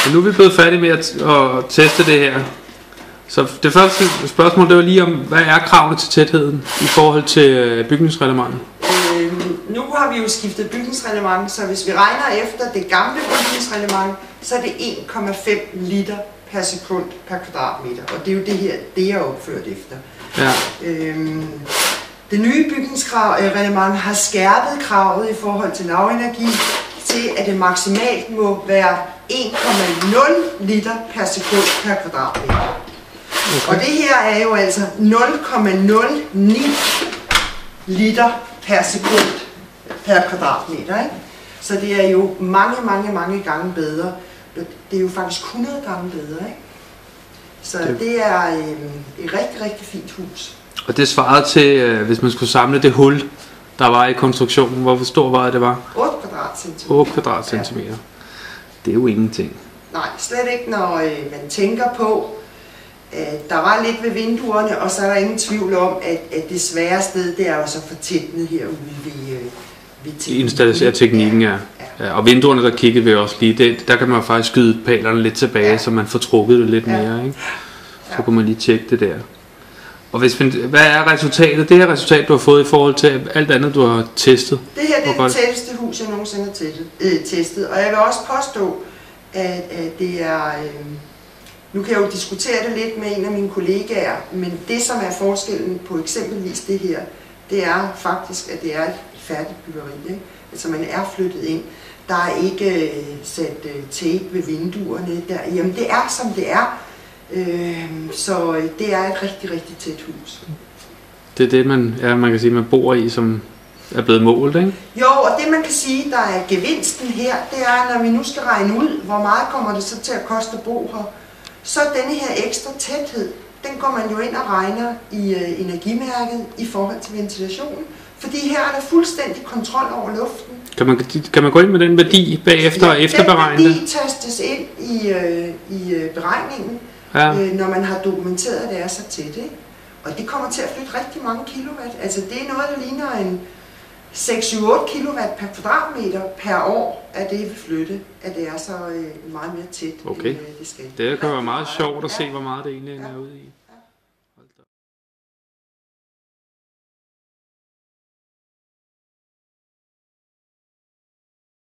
Og nu er vi blevet færdige med at teste det her. Så det første spørgsmål, det var lige om, hvad er kravene til tætheden i forhold til bygningsreglementet? Nu har vi jo skiftet bygningsreglement, så hvis vi regner efter det gamle bygningsreglement, så er det 1,5 liter per sekund per kvadratmeter. Og det er jo det her, det er opført efter. Ja. Det nye bygningsreglement har skærpet kravet i forhold til lavenergi til, at det maksimalt må være 1,0 liter per sekund per kvadratmeter. Okay. Og det her er jo altså 0,09 liter per sekund per kvadratmeter, ikke? Så det er jo mange gange bedre. Det er jo faktisk 100 gange bedre, ikke? Så det er et rigtig fint hus. Og det svarede til, hvis man skulle samle det hul, der var i konstruktionen. Hvor stor var det var? 8 kvadratcentimeter. 8 kvadratcentimeter. Ja. Det er jo ingenting. Nej, slet ikke, når man tænker på, at der var lidt ved vinduerne, og så er der ingen tvivl om, at det svære sted, det er jo så fortætnet herude ved installere teknikken, ja. Og vinduerne, der kiggede vi også lige, der kan man faktisk skyde pælerne lidt tilbage, så man får trukket det lidt mere, ikke? Så kunne man lige tjekke det der. Og hvad er resultatet? Det her resultat, du har fået i forhold til alt andet, du har testet? Det her det er det tætteste hus, jeg nogensinde har testet. Og jeg vil også påstå, at det er... Nu kan jeg jo diskutere det lidt med en af mine kollegaer, men det, som er forskellen på eksempelvis det her, det er faktisk, at det er et færdigt byggeri, ikke? Altså man er flyttet ind. Der er ikke sat tape ved vinduerne. Jamen det er, som det er. Så det er et rigtig tæt hus. Det er det, man kan sige, man bor i, som er blevet målt, ikke? Jo, og det man kan sige, der er gevinsten her, det er, når vi nu skal regne ud, hvor meget kommer det så til at koste at bo her, så denne her ekstra tæthed, den går man jo ind og regner i energimærket i forhold til ventilationen. Fordi her er der fuldstændig kontrol over luften. Kan man gå ind med den værdi bagefter og efterberegne det? Den værdi tastes ind i beregningen, når man har dokumenteret, at det er så tæt, ikke? Og det kommer til at flytte rigtig mange kilowatt. Altså det er noget, der ligner en 6-8 kilowatt per kvadratmeter per år, at det vil flytte, at det er så meget mere tæt, okay. End det skal. Det kan være meget sjovt at se, hvor meget det egentlig er ude i.